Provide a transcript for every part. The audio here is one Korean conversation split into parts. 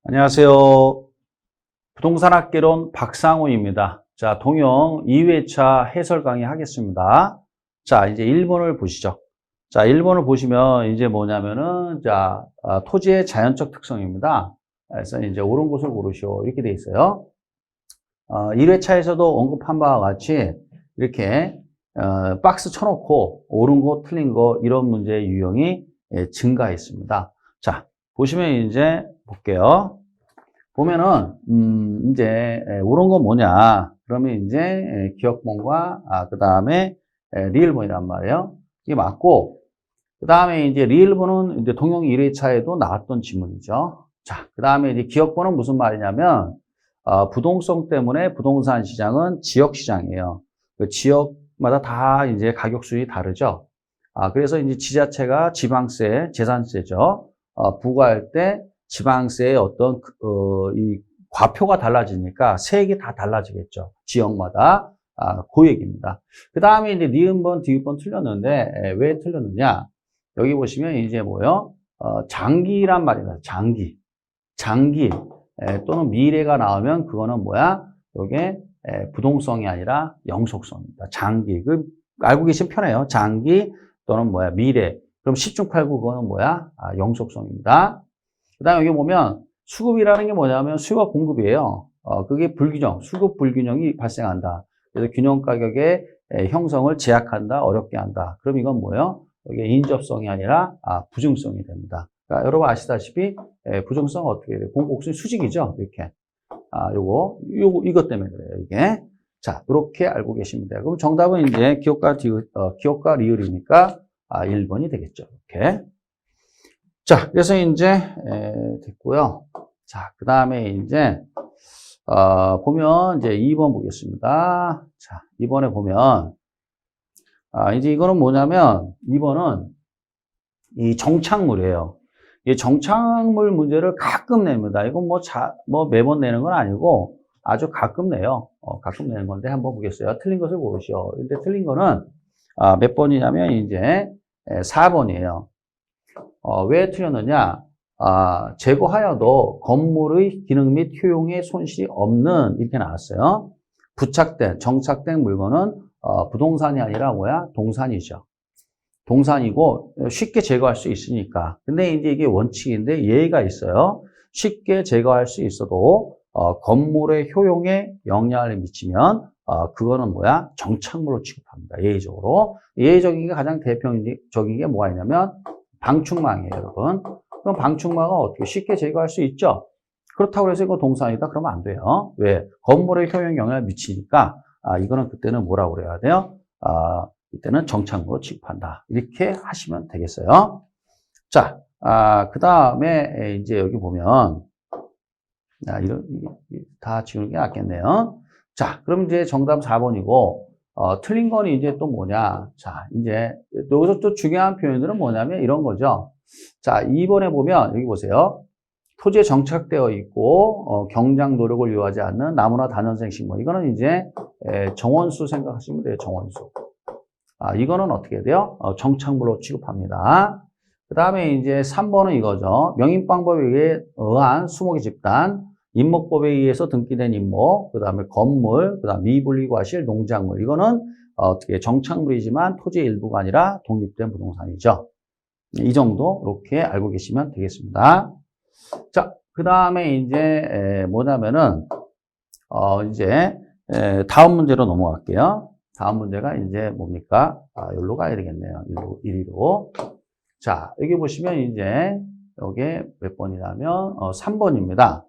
안녕하세요. 부동산학개론 박상우입니다. 자, 동영 2회차 해설 강의 하겠습니다. 자, 이제 1번을 보시죠. 자, 1번을 보시면 이제 뭐냐면은, 자, 토지의 자연적 특성입니다. 그래서 이제 옳은 곳을 고르시오. 이렇게 돼 있어요. 1회차에서도 언급한 바와 같이 이렇게, 박스 쳐놓고 옳은 곳, 틀린 거, 이런 문제의 유형이 증가했습니다. 자, 보시면 이제 볼게요. 보면은, 이제, 옳은 건 뭐냐. 그러면 이제, 기억본과, 그 다음에, 리을본이란 말이에요. 이게 맞고, 그 다음에 이제 리을본은 이제 동영 1회차에도 나왔던 지문이죠. 자, 그 다음에 이제 기억본은 무슨 말이냐면, 부동성 때문에 부동산 시장은 지역 시장이에요. 그 지역마다 다 이제 가격 수준이 다르죠. 그래서 이제 지자체가 지방세, 재산세죠. 부과할 때 지방세의 어떤 이 과표가 달라지니까 세액이 다 달라지겠죠. 지역마다. 그 얘기입니다. 그 다음에 이제 니은번, 디귿번 틀렸는데 왜 틀렸느냐? 여기 보시면 이제 뭐요? 장기란 말이다. 장기 또는 미래가 나오면 그거는 뭐야? 요게 부동성이 아니라 영속성입니다. 장기. 그 알고 계시면 편해요. 장기 또는 뭐야? 미래. 그럼 10중 8구 그거는 뭐야? 영속성입니다. 그 다음에 여기 보면 수급이라는 게 뭐냐면 수요와 공급이에요. 그게 불균형, 수급 불균형이 발생한다. 그래서 균형 가격의 형성을 제약한다, 어렵게 한다. 그럼 이건 뭐예요? 이게 인접성이 아니라 부증성이 됩니다. 그러니까 여러분 아시다시피 부증성은 어떻게 돼요? 공급옥순 수직이죠. 이렇게. 이것 때문에 그래요. 이게. 자, 이렇게 알고 계시면 돼요. 그럼 정답은 이제 기억과 리을이니까 1번이 되겠죠. 이렇게. 자, 그래서 이제, 됐고요. 자, 그 다음에 이제, 보면 이제 2번 보겠습니다. 자, 2번에 보면, 이제 이거는 뭐냐면, 2번은 이 정착물이에요. 이 정착물 문제를 가끔 냅니다. 이건 뭐 매번 내는 건 아니고, 아주 가끔 내요. 가끔 내는 건데 한번 보겠어요. 틀린 것을 고르시오. 근데 틀린 거는, 몇 번이냐면 이제, 4번이에요. 왜 틀렸느냐? 제거하여도 건물의 기능 및 효용에 손실이 없는 이렇게 나왔어요. 정착된 물건은 부동산이 아니라 뭐야? 동산이죠. 동산이고 쉽게 제거할 수 있으니까. 근데 이제 이게 원칙인데 예의가 있어요. 쉽게 제거할 수 있어도 건물의 효용에 영향을 미치면 그거는 뭐야? 정착물로 취급합니다. 예의적으로. 예의적인 게 가장 대표적인 게 뭐가 있냐면 방충망이에요, 여러분. 그럼 방충망은 어떻게 쉽게 제거할 수 있죠? 그렇다고 해서 이거 동산이다? 그러면 안 돼요. 왜? 건물의 효용 영향을 미치니까, 이거는 그때는 뭐라고 그래야 돼요? 이때는 정착물로 취급한다. 이렇게 하시면 되겠어요. 자, 그 다음에 이제 여기 보면, 다 지우는 게 낫겠네요. 자, 그럼 이제 정답 4번이고, 틀린 건 이제 또 뭐냐. 자, 이제, 여기서 또 중요한 표현들은 뭐냐면 이런 거죠. 자, 2번에 보면, 여기 보세요. 토지에 정착되어 있고, 경장 노력을 요하지 않는 나무나 다년생 식물. 이거는 이제, 정원수 생각하시면 돼요, 정원수. 이거는 어떻게 해야 돼요? 정착물로 취급합니다. 그 다음에 이제 3번은 이거죠. 명인방법에 의한 수목의 집단. 임목법에 의해서 등기된 임목, 그 다음에 건물, 그 다음 미분리과실, 농작물. 이거는 어떻게 정착물이지만 토지의 일부가 아니라 독립된 부동산이죠. 이 정도 이렇게 알고 계시면 되겠습니다. 자, 그 다음에 이제 뭐냐면은 이제 다음 문제로 넘어갈게요. 다음 문제가 이제 뭡니까? 여기로 가야 되겠네요. 1위로. 자, 여기 보시면 이제 이게 몇 번이냐면 3번입니다.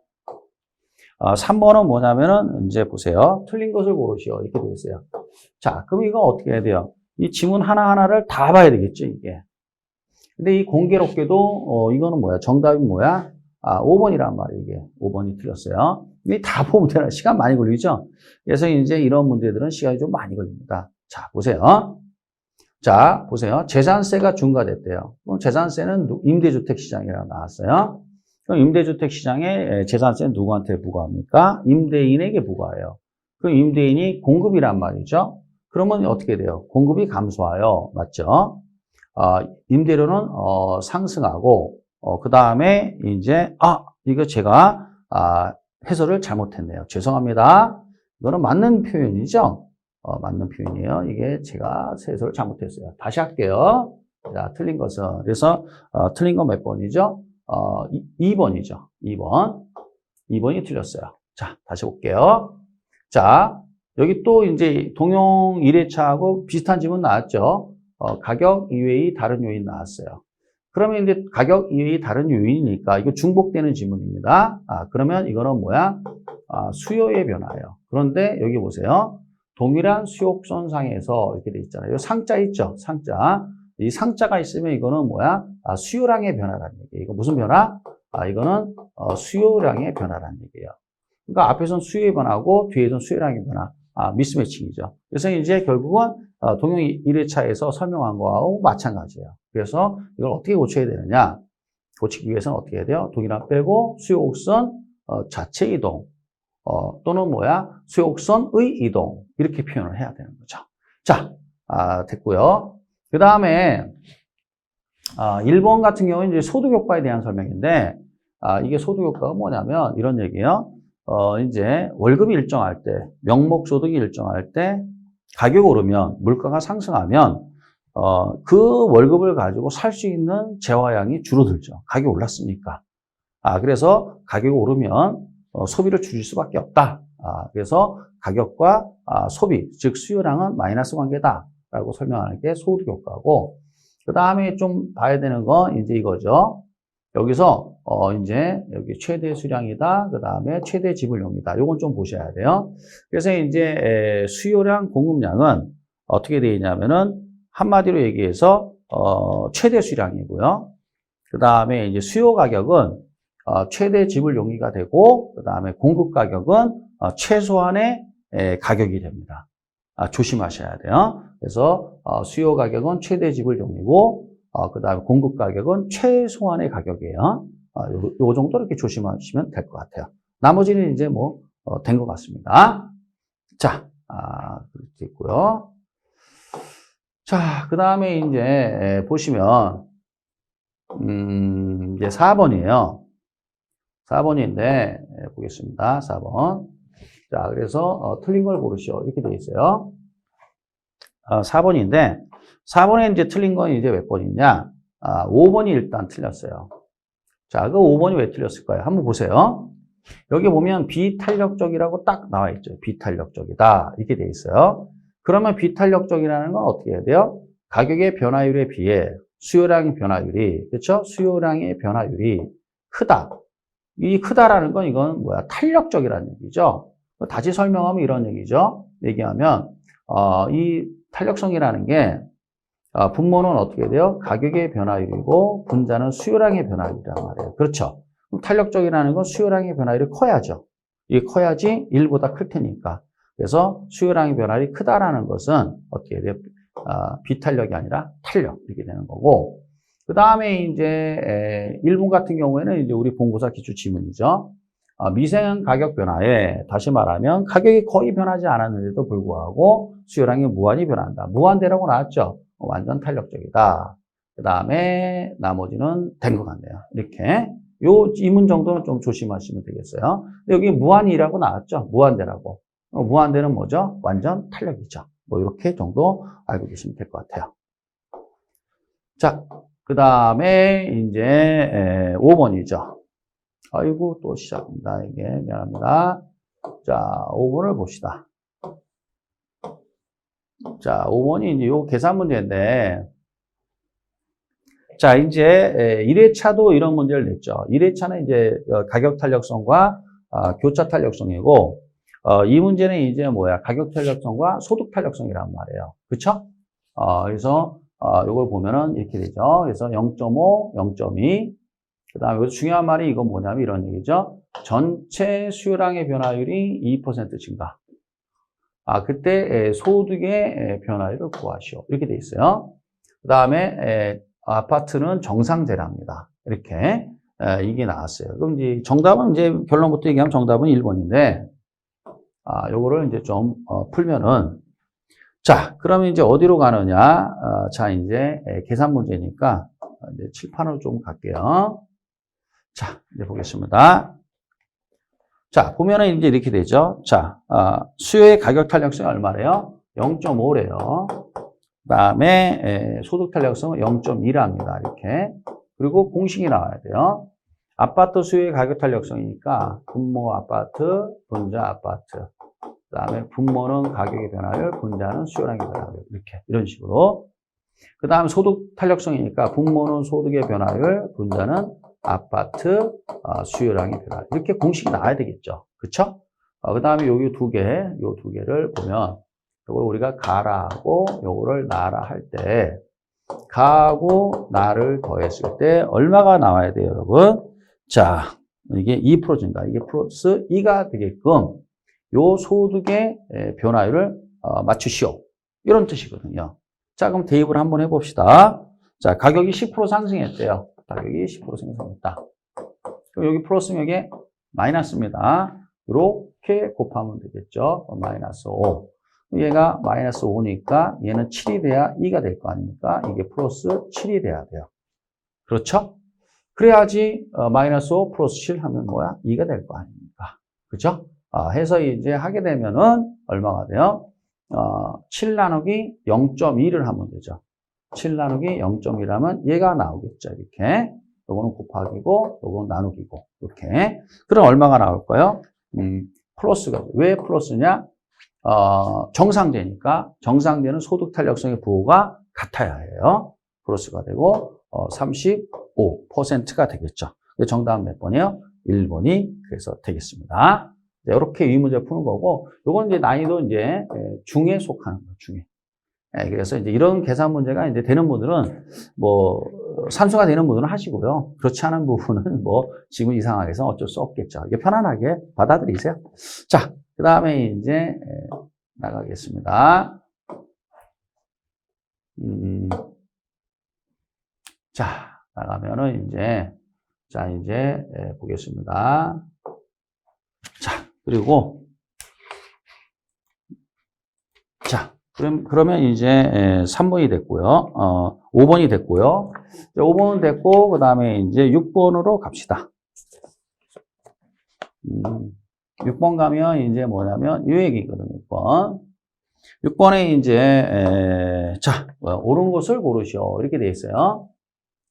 3번은 뭐냐면은, 이제 보세요. 틀린 것을 고르시오. 이렇게 되어 있어요. 자, 그럼 이거 어떻게 해야 돼요? 이 지문 하나하나를 다 봐야 되겠죠, 이게. 근데 이 공교롭게도, 이거는 뭐야? 정답이 뭐야? 5번이란 말이에요, 이게. 5번이 틀렸어요. 이게 다 보면 되나? 시간 많이 걸리죠? 그래서 이제 이런 문제들은 시간이 좀 많이 걸립니다. 자, 보세요. 자, 보세요. 재산세가 중과됐대요. 그럼 재산세는 임대주택 시장이라고 나왔어요. 그럼 임대주택 시장에 재산세는 누구한테 부과합니까? 임대인에게 부과해요. 그럼 임대인이 공급이란 말이죠. 그러면 어떻게 돼요? 공급이 감소해요. 맞죠? 임대료는 상승하고 그 다음에 이제 이거 제가 해설을 잘못했네요. 죄송합니다. 이거는 맞는 표현이죠. 맞는 표현이에요. 이게 제가 해설을 잘못했어요. 다시 할게요. 자, 틀린 것은 그래서 틀린 건 몇 번이죠? 2번이죠. 2번이 틀렸어요. 자, 다시 볼게요. 자, 여기 또 이제 동용 1회차하고 비슷한 질문 나왔죠. 가격 이외의 다른 요인 나왔어요. 그러면 이제 가격 이외의 다른 요인이니까 이거 중복되는 지문입니다. 그러면 이거는 뭐야? 수요의 변화예요. 그런데 여기 보세요. 동일한 수요선상에서 이렇게 돼 있잖아요. 상자 있죠? 상자. 이 상자가 있으면 이거는 뭐야? 수요량의 변화라는 얘기예요. 이거 무슨 변화? 이거는 수요량의 변화라는 얘기예요. 그러니까 앞에서는 수요의 변화고 뒤에서는 수요량의 변화. 미스매칭이죠. 그래서 이제 결국은 동용 1회차에서 설명한 거하고 마찬가지예요. 그래서 이걸 어떻게 고쳐야 되느냐? 고치기 위해서는 어떻게 해야 돼요? 동일한 빼고 수요 곡선 자체 이동 또는 뭐야? 수요 곡선의 이동 이렇게 표현을 해야 되는 거죠. 자, 됐고요. 그 다음에 1번 같은 경우는 이제 소득 효과에 대한 설명인데 이게 소득 효과가 뭐냐면 이런 얘기예요. 이제 월급이 일정할 때, 명목 소득이 일정할 때 가격이 오르면 물가가 상승하면 그 월급을 가지고 살 수 있는 재화량이 줄어들죠. 가격이 올랐으니까. 그래서 가격이 오르면 소비를 줄일 수밖에 없다. 그래서 가격과 소비, 즉 수요량은 마이너스 관계다라고 설명하는 게 소득 효과고, 그 다음에 좀 봐야 되는 건 이제 이거죠. 여기서 이제 여기 최대 수량이다. 그 다음에 최대 지불용이다. 요건 좀 보셔야 돼요. 그래서 이제 수요량, 공급량은 어떻게 되어 있냐면은 한마디로 얘기해서 최대 수량이고요. 그 다음에 이제 수요 가격은 최대 지불 용의가 되고, 그 다음에 공급 가격은 최소한의 가격이 됩니다. 조심하셔야 돼요. 그래서 수요 가격은 최대 지불 용의고, 그 다음에 공급 가격은 최소한의 가격이에요. 요 정도 이렇게 조심하시면 될 것 같아요. 나머지는 이제 뭐 된 것 같습니다. 자, 그렇게 있고요. 자, 그 다음에 이제 보시면 이제 4번이에요. 4번인데 보겠습니다. 4번. 자, 그래서 틀린 걸 고르시오. 이렇게 되어 있어요. 4번인데 4번에 이제 틀린 건 이제 몇 번이냐? 5번이 일단 틀렸어요. 자, 그 5번이 왜 틀렸을까요? 한번 보세요. 여기 보면 비탄력적이라고 딱 나와 있죠. 비탄력적이다. 이렇게 돼 있어요. 그러면 비탄력적이라는 건 어떻게 해야 돼요? 가격의 변화율에 비해 수요량의 변화율이, 그렇죠? 수요량의 변화율이 크다. 이 크다라는 건 이건 뭐야? 탄력적이라는 얘기죠. 다시 설명하면 이런 얘기죠. 얘기하면 이 탄력성이라는 게 분모는 어떻게 돼요? 가격의 변화율이고 분자는 수요량의 변화율이란 말이에요. 그렇죠? 그럼 탄력적이라는 건 수요량의 변화율이 커야죠. 이게 커야지 1보다 클 테니까. 그래서 수요량의 변화율이 크다라는 것은 어떻게 돼요? 비탄력이 아니라 탄력 이렇게 되는 거고. 그 다음에 이제 1번 같은 경우에는 이제 우리 본고사 기출 지문이죠. 미세한 가격 변화에 다시 말하면 가격이 거의 변하지 않았는데도 불구하고 수요량이 무한히 변한다. 무한대라고 나왔죠. 완전 탄력적이다. 그 다음에 나머지는 된 것 같네요. 이렇게 요 지문 정도는 좀 조심하시면 되겠어요. 근데 여기 무한이라고 나왔죠. 무한대라고. 무한대는 뭐죠? 완전 탄력이죠. 뭐 이렇게 정도 알고 계시면 될 것 같아요. 자, 그 다음에 이제 5번이죠. 아이고 또 시작합니다. 이게 미안합니다. 자, 5번을 봅시다. 자, 5번이 이제 요 계산 문제인데, 자, 이제 1회차도 이런 문제를 냈죠. 1회차는 이제 가격 탄력성과 교차 탄력성이고, 이 문제는 이제 뭐야? 가격 탄력성과 소득 탄력성이란 말이에요. 그쵸? 그래서 요걸 보면은 이렇게 되죠. 그래서 0.5, 0.2. 그 다음에 여기서 중요한 말이 이건 뭐냐면 이런 얘기죠. 전체 수요량의 변화율이 2% 증가. 그때 소득의 변화율을 구하시오. 이렇게 돼 있어요. 그 다음에 아파트는 정상재량입니다. 이렇게 이게 나왔어요. 그럼 이제 정답은 이제 결론부터 얘기하면 정답은 1번인데, 요거를 이제 좀 풀면은, 자, 그러면 이제 어디로 가느냐? 자, 이제 계산 문제니까 이제 칠판으로 좀 갈게요. 자, 이제 보겠습니다. 자, 보면은 이제 이렇게 되죠. 자, 수요의 가격 탄력성이 얼마래요? 0.5래요. 그 다음에 소득 탄력성은 0.2랍니다. 이렇게. 그리고 공식이 나와야 돼요. 아파트 수요의 가격 탄력성이니까 분모 아파트, 분자 아파트. 그 다음에 분모는 가격의 변화율, 분자는 수요량의 변화율. 이렇게. 이런 식으로. 그 다음 소득 탄력성이니까 분모는 소득의 변화율, 분자는 아파트 수요량의 변화율. 이렇게 공식이 나와야 되겠죠. 그쵸? 그 다음에 요 두 개를 보면 이걸 우리가 가라하고 요거를 나라 할 때 가하고 나를 더했을 때 얼마가 나와야 돼요, 여러분? 자, 이게 2% 증가, 이게 플러스 2가 되게끔 요 소득의 변화율을 맞추시오. 이런 뜻이거든요. 자, 그럼 대입을 한번 해봅시다. 자, 가격이 10% 상승했대요. 가격이 10% 상승했다. 그럼 여기 플러스면 여기 마이너스입니다. 이렇게 곱하면 되겠죠. 마이너스 5. 얘가 마이너스 5니까 얘는 7이 돼야 2가 될 거 아닙니까? 이게 플러스 7이 돼야 돼요. 그렇죠? 그래야지 마이너스 5 플러스 7 하면 뭐야? 2가 될 거 아닙니까? 그죠? 해서 이제 하게 되면은 얼마가 돼요? 7 나누기 0.2를 하면 되죠. 7 나누기 0.1하면 얘가 나오겠죠. 이렇게. 요거는 곱하기고, 요거는 나누기고. 이렇게. 그럼 얼마가 나올까요? 플러스가. 왜 플러스냐? 정상되니까 정상되는 소득 탄력성의 부호가 같아야 해요. 플러스가 되고 35%가 되겠죠. 정답은 몇 번이요? 1번이 그래서 되겠습니다. 이렇게 이 문제 푸는 거고, 요건 이제 난이도 이제 중에 속하는 거, 중에. 그래서 이제 이런 계산 문제가 이제 되는 분들은 뭐 산수가 되는 분들은 하시고요. 그렇지 않은 부분은 뭐 지금 이 상황에서 어쩔 수 없겠죠. 이게 편안하게 받아들이세요. 자, 그 다음에 이제 나가겠습니다. 자, 나가면은 이제 보겠습니다. 자, 그리고 자, 그러면 이제 3번이 됐고요. 5번이 됐고요. 5번은 됐고, 그 다음에 이제 6번으로 갑시다. 6번 가면 이제 뭐냐면, 이 얘기거든요, 6번. 6번에 이제, 자, 옳은 것을 고르시오. 이렇게 돼 있어요.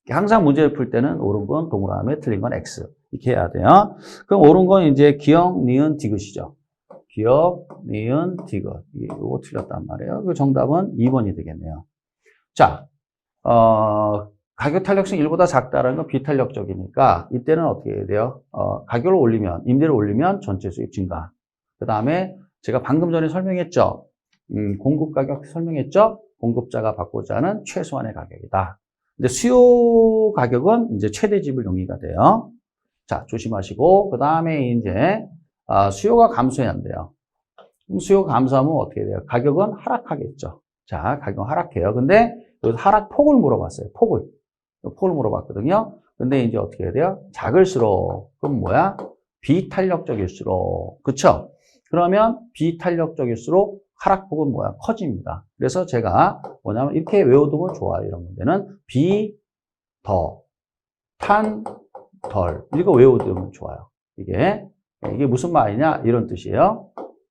항상 문제를 풀 때는 옳은 건 동그라미, 틀린 건 X. 이렇게 해야 돼요. 그럼 옳은 건 이제 기억, 니은, 디귿이죠. 기억, 니은, 디귿. 이거 틀렸단 말이에요. 그 정답은 2번이 되겠네요. 자, 가격 탄력성이 1보다 작다는 건 비탄력적이니까 이때는 어떻게 해야 돼요? 가격을 올리면, 임대를 올리면 전체 수익 증가. 그 다음에 제가 방금 전에 설명했죠. 공급 가격 설명했죠. 공급자가 받고자 하는 최소한의 가격이다. 근데 수요 가격은 이제 최대 지불 용이가 돼요. 자, 조심하시고, 그 다음에 이제 수요가 감소한대요. 수요가 감소하면 어떻게 돼요? 가격은 하락하겠죠. 자, 가격은 하락해요. 근데 여기서 하락폭을 물어봤어요. 폭을 물어봤거든요. 근데 이제 어떻게 해야 돼요? 작을수록, 그럼 뭐야? 비탄력적일수록. 그쵸? 그러면 비탄력적일수록 하락폭은 뭐야? 커집니다. 그래서 제가 뭐냐면 이렇게 외워두면 좋아요. 이런 문제는 비, 더, 탄, 덜. 이거 외워두면 좋아요. 이게 무슨 말이냐? 이런 뜻이에요.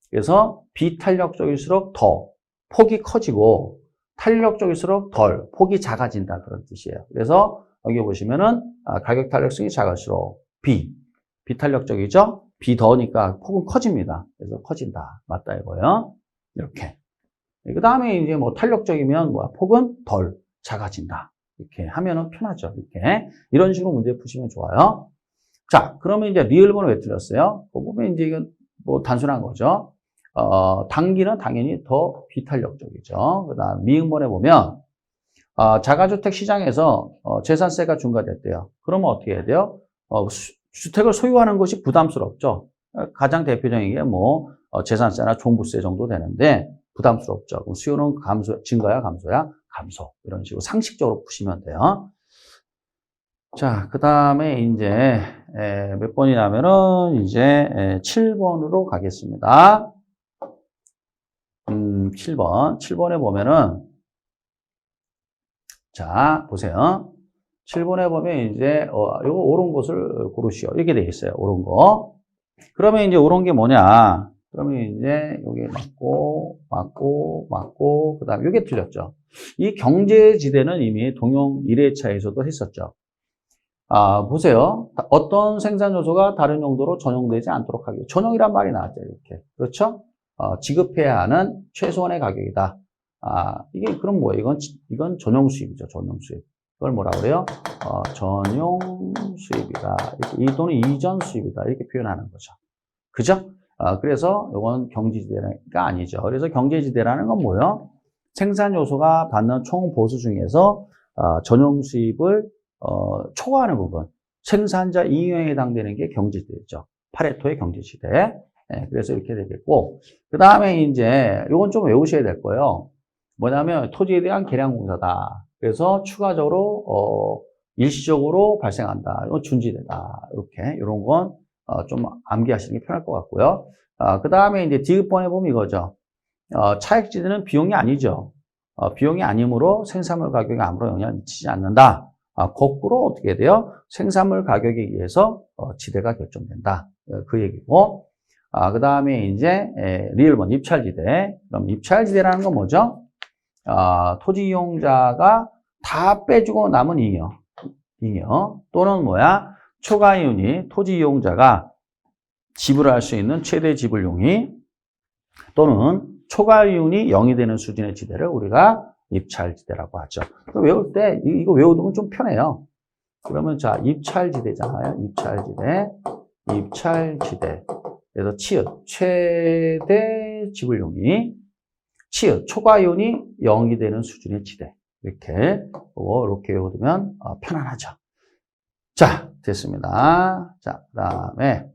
그래서 비탄력적일수록 더 폭이 커지고 탄력적일수록 덜 폭이 작아진다. 그런 뜻이에요. 그래서 여기 보시면은 가격 탄력성이 작을수록 비탄력적이죠? 비더니까 폭은 커집니다. 그래서 커진다. 맞다 이거예요. 이렇게. 그 다음에 이제 뭐 탄력적이면 폭은 덜 작아진다. 이렇게 하면은 편하죠. 이렇게. 이런 식으로 문제 푸시면 좋아요. 자, 그러면 이제 리을번은 왜 틀렸어요? 보면 이제 이건 뭐 단순한 거죠. 단기는 당연히 더 비탄력적이죠. 그 다음 미음번에 보면, 자가주택 시장에서 재산세가 중과됐대요. 그러면 어떻게 해야 돼요? 주택을 소유하는 것이 부담스럽죠. 가장 대표적인 게 뭐, 재산세나 종부세 정도 되는데 부담스럽죠. 그럼 수요는 증가야, 감소야? 감소. 이런 식으로 상식적으로 푸시면 돼요. 자, 그 다음에 이제 몇 번이냐면은 이제 7번으로 가겠습니다. 7번에 보면은 자, 보세요. 7번에 보면 이제, 요거 옳은 것을 고르시오. 이렇게 되어 있어요. 옳은 거. 그러면 이제 옳은 게 뭐냐? 그러면 이제 여기 맞고, 그 다음에 이게 틀렸죠. 이 경제지대는 이미 동용 1회차에서도 했었죠. 보세요. 어떤 생산 요소가 다른 용도로 전용되지 않도록 하기. 전용이란 말이 나왔죠. 이렇게. 그렇죠? 지급해야 하는 최소한의 가격이다. 이게 그럼 뭐예요? 이건 전용 수입이죠. 전용 수입. 그걸 뭐라 그래요? 전용 수입이다. 이렇게, 이 또는 이전 수입이다. 이렇게 표현하는 거죠. 그죠? 그래서 이건 경제지대가 아니죠. 그래서 경제지대라는 건 뭐예요? 생산 요소가 받는 총 보수 중에서 전용 수입을 초과하는 부분, 생산자 이용에 해당되는 게 경제지대죠. 파레토의 경제지대. 네, 그래서 이렇게 되겠고, 그 다음에 이제 이건 좀 외우셔야 될 거예요. 뭐냐면 토지에 대한 계량공사다. 그래서 추가적으로 일시적으로 발생한다. 이건 준지대다. 이렇게 이런 건 좀 암기하시는 게 편할 것 같고요. 그 다음에 이제 디귿번에 보면 이거죠. 차액지대는 비용이 아니죠. 비용이 아니므로 생산물 가격에 아무런 영향을 미치지 않는다. 거꾸로 어떻게 돼요? 생산물 가격에 의해서 지대가 결정된다. 그 얘기고. 그 다음에 이제 리을번 입찰지대. 그럼 입찰지대라는 건 뭐죠? 토지 이용자가 다 빼주고 남은 잉여 또는 뭐야? 초과 이윤이 토지 이용자가 지불할 수 있는 최대 지불 용의 또는 초과 이윤이 0이 되는 수준의 지대를 우리가 입찰지대라고 하죠. 외울 때 이거 외우면 좀 편해요. 그러면 자, 입찰지대잖아요. 입찰지대. 그래서 치읓 최대 지불 용의, 치읓 초과 이윤이 0이 되는 수준의 지대. 이렇게 외워두면 편안하죠. 자, 됐습니다. 자, 그 다음에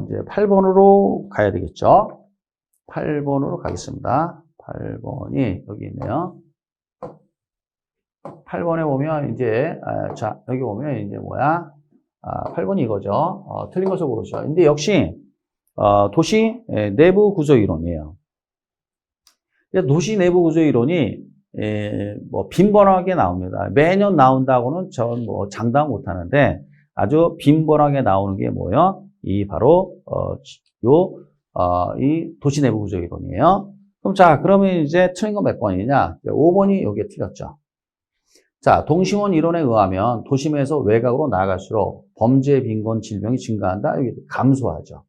이제 8번으로 가야 되겠죠. 8번으로 가겠습니다. 8번이 여기 있네요. 8번에 보면 이제 자, 여기 보면 이제 뭐야? 8번이 이거죠. 틀린 것을 고르죠. 근데 역시 도시 내부 구조 이론이에요. 도시 내부 구조 이론이 뭐 빈번하게 나옵니다. 매년 나온다고는 전 뭐 장담 못 하는데 아주 빈번하게 나오는 게 뭐예요? 이 바로 이 도시 내부 구조 이론이에요. 그럼 자, 그러면 이제 틀린 건 몇 번이냐? 5번이 여기에 틀렸죠. 자, 동심원 이론에 의하면 도심에서 외곽으로 나아갈수록 범죄, 빈곤, 질병이 증가한다. 여기 감소하죠.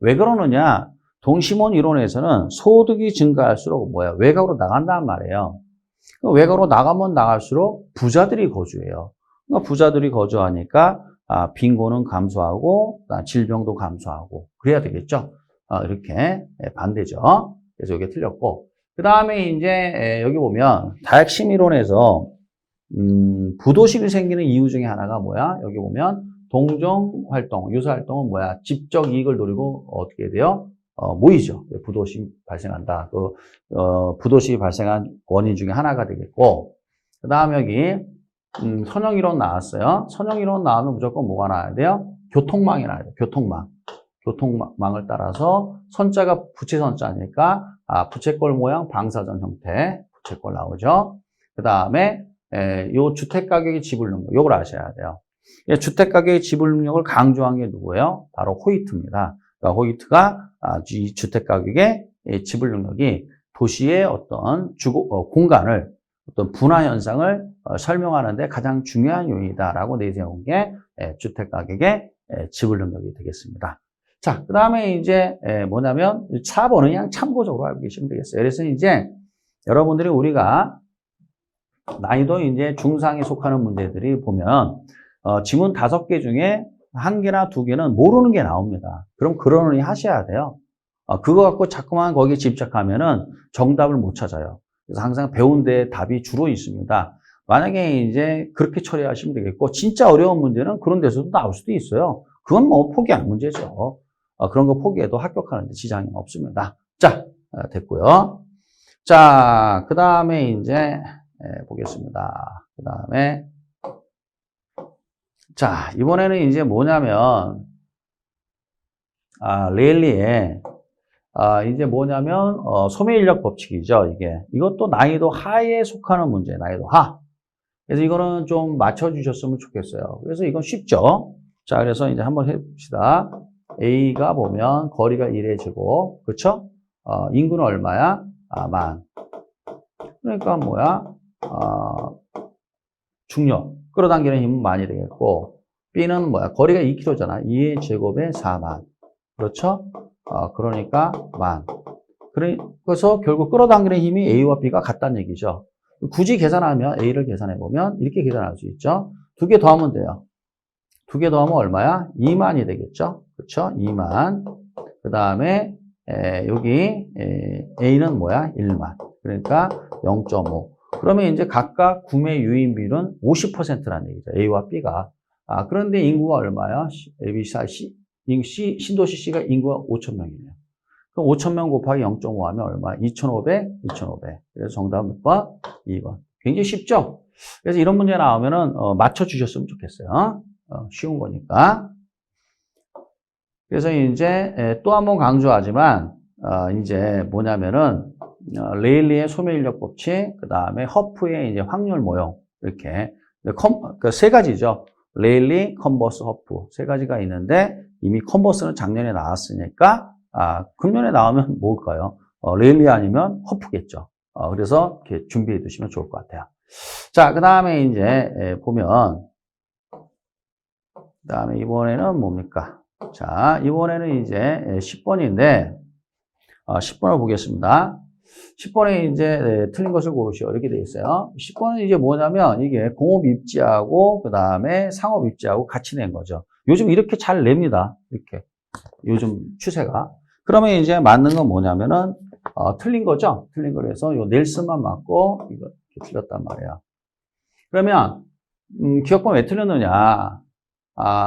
왜 그러느냐? 동심원 이론에서는 소득이 증가할수록 뭐야? 외곽으로 나간단 말이에요. 외곽으로 나가면 나갈수록 부자들이 거주해요. 그러니까 부자들이 거주하니까 빈곤은 감소하고 질병도 감소하고 그래야 되겠죠. 이렇게 반대죠. 그래서 이게 틀렸고 그 다음에 이제 여기 보면 다핵심 이론에서 부도심이 생기는 이유 중에 하나가 뭐야? 여기 보면 동종 활동, 유사 활동은 뭐야? 집적 이익을 노리고 어떻게 돼요? 모이죠. 부도시 발생한다. 부도시 발생한 원인 중에 하나가 되겠고, 그 다음 여기, 선형이론 나왔어요. 선형이론 나오면 무조건 뭐가 나와야 돼요? 교통망이 나와야 돼요. 교통망. 교통망을 따라서 선자가 부채선자니까, 부채꼴 모양 방사선 형태, 부채꼴 나오죠. 그 다음에, 요 주택가격의 지불 능력, 요걸 아셔야 돼요. 주택가격의 지불 능력을 강조한 게 누구예요? 바로 호이트입니다. 그러니까 호이트가 이 주택가격의 지불 능력이 도시의 어떤 공간을 어떤 분화 현상을 설명하는 데 가장 중요한 요인이다라고 내세운 게 주택가격의 지불 능력이 되겠습니다. 자, 그 다음에 이제 뭐냐면 4번은 그냥 참고적으로 알고 계시면 되겠어요. 그래서 이제 여러분들이 우리가 난이도 이제 중상에 속하는 문제들이 보면 지문 5개 중에 1개나 2개는 모르는 게 나옵니다. 그럼 그러느니 하셔야 돼요. 그거 갖고 자꾸만 거기에 집착하면은 정답을 못 찾아요. 그래서 항상 배운 데 답이 주로 있습니다. 만약에 이제 그렇게 처리하시면 되겠고, 진짜 어려운 문제는 그런 데서도 나올 수도 있어요. 그건 뭐 포기하는 문제죠. 그런 거 포기해도 합격하는 데 지장이 없습니다. 자, 됐고요. 자, 그 다음에 이제 보겠습니다. 그 다음에 자, 이번에는 이제 뭐냐면 레일리의 이제 뭐냐면 소매인력 법칙이죠. 이것도 난이도 하에 속하는 문제, 난이도 하. 그래서 이거는 좀 맞춰주셨으면 좋겠어요. 그래서 이건 쉽죠. 자, 그래서 이제 한번 해봅시다. A가 보면 거리가 1의 제곱, 그쵸? 인구는 얼마야? 만. 그러니까 뭐야? 중력, 끌어당기는 힘은 만이 되겠고, B는 뭐야? 거리가 2km잖아. 2의 제곱에 4만. 그렇죠? 그러니까 만. 그래서 결국 끌어당기는 힘이 A와 B가 같다는 얘기죠. 굳이 계산하면 A를 계산해보면 이렇게 계산할 수 있죠. 2개 더하면 돼요. 2개 더하면 얼마야? 2만이 되겠죠. 그렇죠? 2만. 그 다음에 여기 A는 뭐야? 1만. 그러니까 0.5. 그러면 이제 각각 구매 유인비율은 50%라는 얘기죠. A와 B가. 그런데 인구가 얼마야? A, B, C, 신도시 C가 인구가 5,000명이네요. 그럼 5,000명 곱하기 0.5 하면 얼마? 2,500, 2,500. 그래서 정답은 몇 번? 2번. 굉장히 쉽죠? 그래서 이런 문제 나오면은, 맞춰주셨으면 좋겠어요. 쉬운 거니까. 그래서 이제 또 한 번 강조하지만, 이제 뭐냐면은, 레일리의 소멸인력 법칙, 그 다음에 허프의 이제 확률 모형, 이렇게. 그 세 가지죠. 레일리, 컨버스, 허프. 세 가지가 있는데, 이미 컨버스는 작년에 나왔으니까, 금년에 나오면 뭘까요? 레일리 아니면 허프겠죠. 그래서 이렇게 준비해 두시면 좋을 것 같아요. 자, 그 다음에 이제 보면, 그 다음에 이번에는 뭡니까? 자, 이번에는 이제 10번인데, 10번을 보겠습니다. 10번에 이제 틀린 것을 고르시오. 이렇게 되어 있어요. 10번은 이제 뭐냐면 이게 공업 입지하고 그 다음에 상업 입지하고 같이 낸 거죠. 요즘 이렇게 잘 냅니다. 이렇게. 요즘 추세가. 그러면 이제 맞는 건 뭐냐면은, 틀린 거죠? 틀린 거라서 요 넬슨만 맞고, 이거 이렇게 틀렸단 말이에요. 그러면, 기억번 왜 틀렸느냐?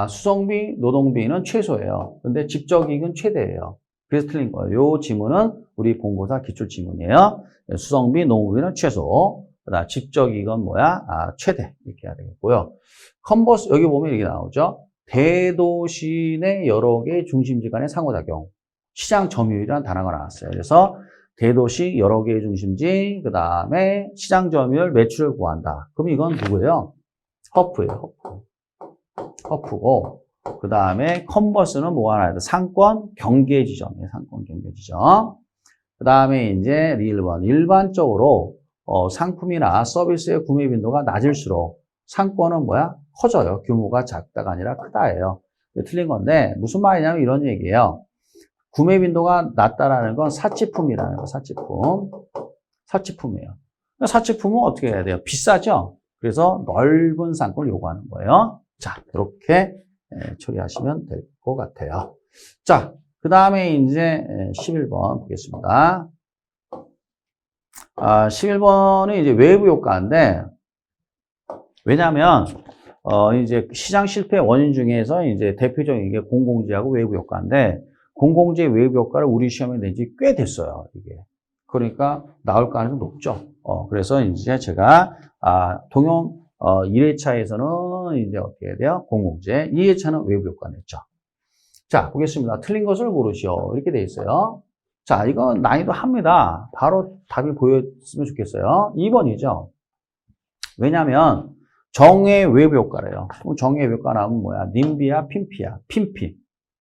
수성비, 노동비는 최소예요. 근데 직접이익은 최대예요. 그래서 틀린 거예요. 요 지문은 우리 본고사 기출 지문이에요. 수성비, 노동비는 최소. 그다음 직접이익은 뭐야? 최대. 이렇게 해야 되겠고요. 컨버스, 여기 보면 이렇게 나오죠? 대도시 내 여러 개의 중심지 간의 상호작용. 시장 점유율이라는 단어가 나왔어요. 그래서 대도시 여러 개의 중심지, 그 다음에 시장 점유율 매출을 구한다. 그럼 이건 누구예요? 허프예요. 허프고, 그 다음에 컨버스는 뭐가 나와야 돼? 상권 경계 지점이에요. 상권 경계 지점. 그 다음에 이제 릴원. 일반적으로 상품이나 서비스의 구매 빈도가 낮을수록 상권은 뭐야? 커져요. 규모가 작다가 아니라 크다예요. 틀린 건데 무슨 말이냐면 이런 얘기예요. 구매 빈도가 낮다라는 건 사치품이라는 거. 사치품이에요. 사치품은 어떻게 해야 돼요? 비싸죠? 그래서 넓은 상권을 요구하는 거예요. 자, 이렇게 처리하시면 될 것 같아요. 자, 그 다음에 이제 11번 보겠습니다. 11번은 이제 외부 효과인데, 왜냐하면 이제 시장 실패 원인 중에서 이제 대표적인 게 공공지하고 외부 효과인데, 공공지의 외부 효과를 우리 시험에 낸 지 꽤 됐어요, 이게. 그러니까 나올 가능성이 높죠. 그래서 이제 제가 동영 1회차에서는 이제 어떻게 해야 돼요? 공공재. 2회차는 외부 효과 냈죠. 자, 보겠습니다. 틀린 것을 고르시오. 이렇게 돼 있어요. 자, 이건 난이도 합니다. 바로 답이 보였으면 좋겠어요. 2번이죠. 왜냐면 정의 외부 효과래요. 그럼 정의 외부 효과 나오면 뭐야? 님비야, 핀피야.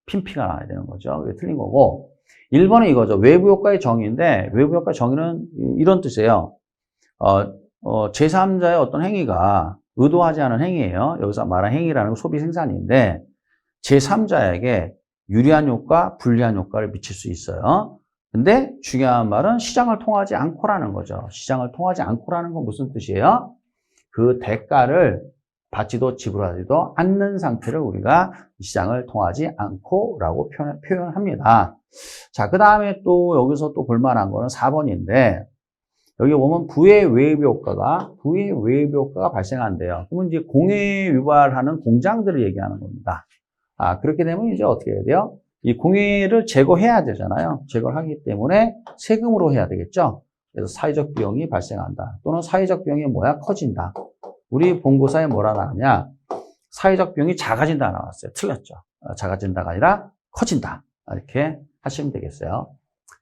핀피가 나와야 되는 거죠. 이게 틀린 거고. 1번은 이거죠. 외부 효과의 정의인데 외부 효과의 정의는 이런 뜻이에요. 제3자의 어떤 행위가 의도하지 않은 행위예요. 여기서 말한 행위라는 건 소비 생산인데 제3자에게 유리한 효과, 불리한 효과를 미칠 수 있어요. 근데 중요한 말은 시장을 통하지 않고라는 거죠. 시장을 통하지 않고라는 건 무슨 뜻이에요? 그 대가를 받지도 지불하지도 않는 상태를 우리가 시장을 통하지 않고라고 표현합니다. 자, 그 다음에 또 여기서 또 볼만한 거는 4번인데 여기 보면 부의 외부 효과가 발생한대요. 그러면 이제 공해 유발하는 공장들을 얘기하는 겁니다. 그렇게 되면 이제 어떻게 해야 돼요? 이 공해를 제거해야 되잖아요. 제거를 하기 때문에 세금으로 해야 되겠죠. 그래서 사회적 비용이 발생한다. 또는 사회적 비용이 뭐야? 커진다. 우리 본고사에 뭐라 나왔냐? 사회적 비용이 작아진다 나왔어요. 틀렸죠. 작아진다가 아니라 커진다. 이렇게 하시면 되겠어요.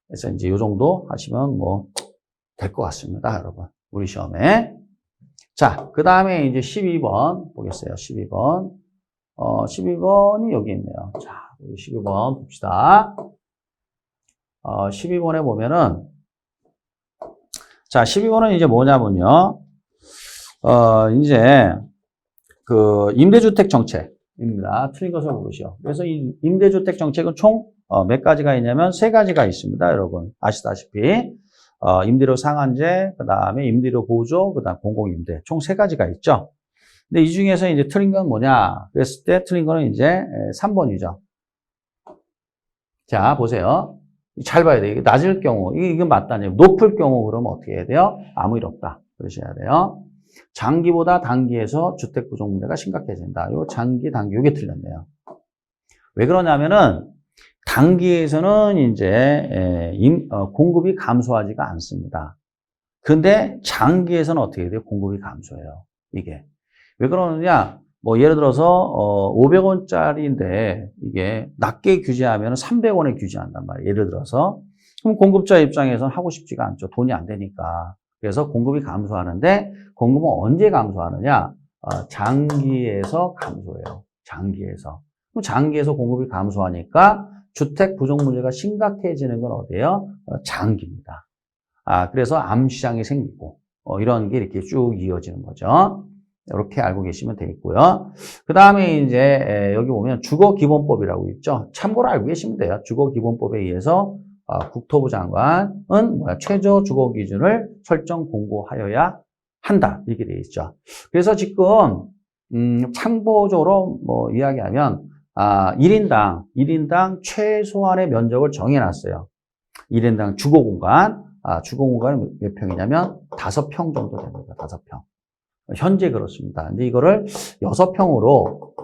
그래서 이제 이 정도 하시면 뭐 될 것 같습니다, 여러분. 우리 시험에. 자, 그 다음에 이제 12번 보겠어요. 12번. 12번이 여기 있네요. 자, 우리 12번 봅시다. 12번에 보면은, 자, 12번은 이제 뭐냐면요. 이제, 그, 임대주택 정책입니다. 틀린 것을 고르시오. 그래서 이 임대주택 정책은 총, 몇 가지가 있냐면, 세 가지가 있습니다. 여러분. 아시다시피. 임대료 상한제, 그 다음에 임대료 보조, 그 다음 공공임대. 총 세 가지가 있죠. 근데 이 중에서 이제 틀린 건 뭐냐? 그랬을 때 틀린 거는 이제 3번이죠. 자, 보세요. 잘 봐야 돼요. 이게 낮을 경우, 이게 맞다니. 높을 경우 그러면 어떻게 해야 돼요? 아무 일 없다. 그러셔야 돼요. 장기보다 단기에서 주택 부족 문제가 심각해진다. 요 장기, 단기, 요게 틀렸네요. 왜 그러냐면은, 단기에서는 이제, 공급이 감소하지가 않습니다. 근데 장기에서는 어떻게 돼요? 공급이 감소해요. 이게. 왜 그러느냐? 뭐, 예를 들어서, 500원짜리인데, 이게 낮게 규제하면 300원에 규제한단 말이에요. 예를 들어서. 그럼 공급자 입장에서는 하고 싶지가 않죠. 돈이 안 되니까. 그래서 공급이 감소하는데, 공급은 언제 감소하느냐? 장기에서 감소해요. 장기에서. 그럼 장기에서 공급이 감소하니까, 주택 부족 문제가 심각해지는 건 어디예요? 장기입니다. 그래서 암시장이 생기고, 이런 게 이렇게 쭉 이어지는 거죠. 이렇게 알고 계시면 되겠고요. 그 다음에 이제 여기 보면 주거기본법이라고 있죠. 참고로 알고 계시면 돼요. 주거기본법에 의해서 국토부 장관은 최저 주거 기준을 설정 공고하여야 한다. 이렇게 되어 있죠. 그래서 지금 참고적으로 뭐 이야기하면 1인당 최소한의 면적을 정해놨어요. 1인당 주거공간, 주거공간은 몇 평이냐면 5평 정도 됩니다. 5평. 현재 그렇습니다. 근데 이거를 6평으로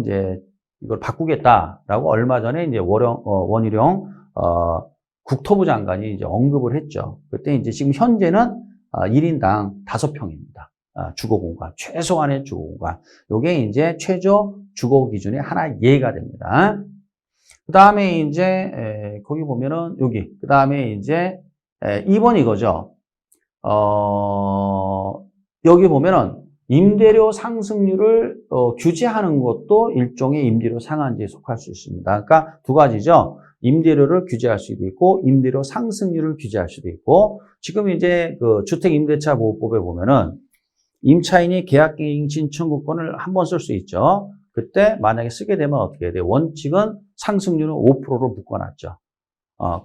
이제 이걸 바꾸겠다라고 얼마 전에 이제 원희룡 국토부 장관이 이제 언급을 했죠. 그때 이제 지금 현재는 1인당 5평입니다. 주거공간, 최소한의 주거공간. 요게 이제 최저 주거 기준의 하나 예가 됩니다. 그 다음에 이제, 거기 보면은 여기, 그 다음에 이제, 2번 이거죠. 여기 보면은 임대료 상승률을 규제하는 것도 일종의 임대료 상한제에 속할 수 있습니다. 그러니까 두 가지죠. 임대료를 규제할 수도 있고, 임대료 상승률을 규제할 수도 있고, 지금 이제 그 주택임대차보호법에 보면은 임차인이 계약갱신 청구권을 한 번 쓸 수 있죠. 그때 만약에 쓰게 되면 어떻게 해야 돼요? 원칙은 상승률은 5%로 묶어놨죠.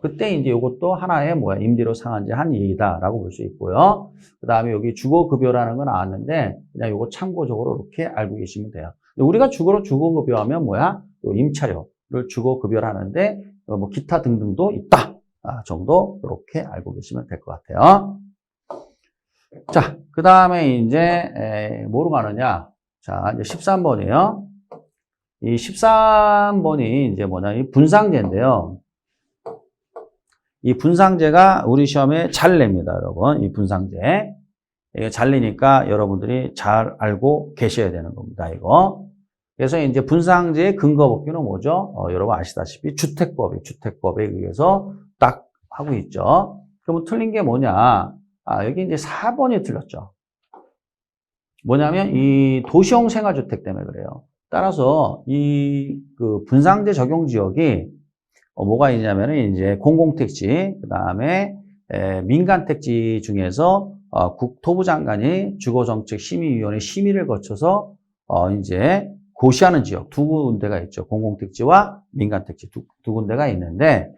그때 이제 이것도 하나의 임대료 상한제 한 예이다라고 볼 수 있고요. 그 다음에 여기 주거급여라는 건 나왔는데, 그냥 이거 참고적으로 이렇게 알고 계시면 돼요. 우리가 주거급여하면 임차료를 주거급여를 하는데, 뭐 기타 등등도 있다. 정도 이렇게 알고 계시면 될 것 같아요. 자, 그 다음에 이제, 뭐로 가느냐. 자, 이제 13번이에요. 이 13번이 이제 이 분상제인데요. 이 분상제가 우리 시험에 잘 냅니다, 여러분. 이 분상제. 이게 잘 내니까 여러분들이 잘 알고 계셔야 되는 겁니다, 이거. 그래서 이제 분상제의 근거 법규는 뭐죠? 여러분 아시다시피 주택법에 의해서 딱 하고 있죠. 그러면 틀린 게 뭐냐? 여기 이제 4번이 틀렸죠. 뭐냐면 이 도시형 생활주택 때문에 그래요. 따라서 이 그 분상제 적용 지역이 뭐가 있냐면은 이제 공공택지, 그 다음에 민간택지 중에서 국토부 장관이 주거정책심의위원회 심의를 거쳐서 이제 고시하는 지역 두 군데가 있죠. 공공택지와 민간택지 두 군데가 있는데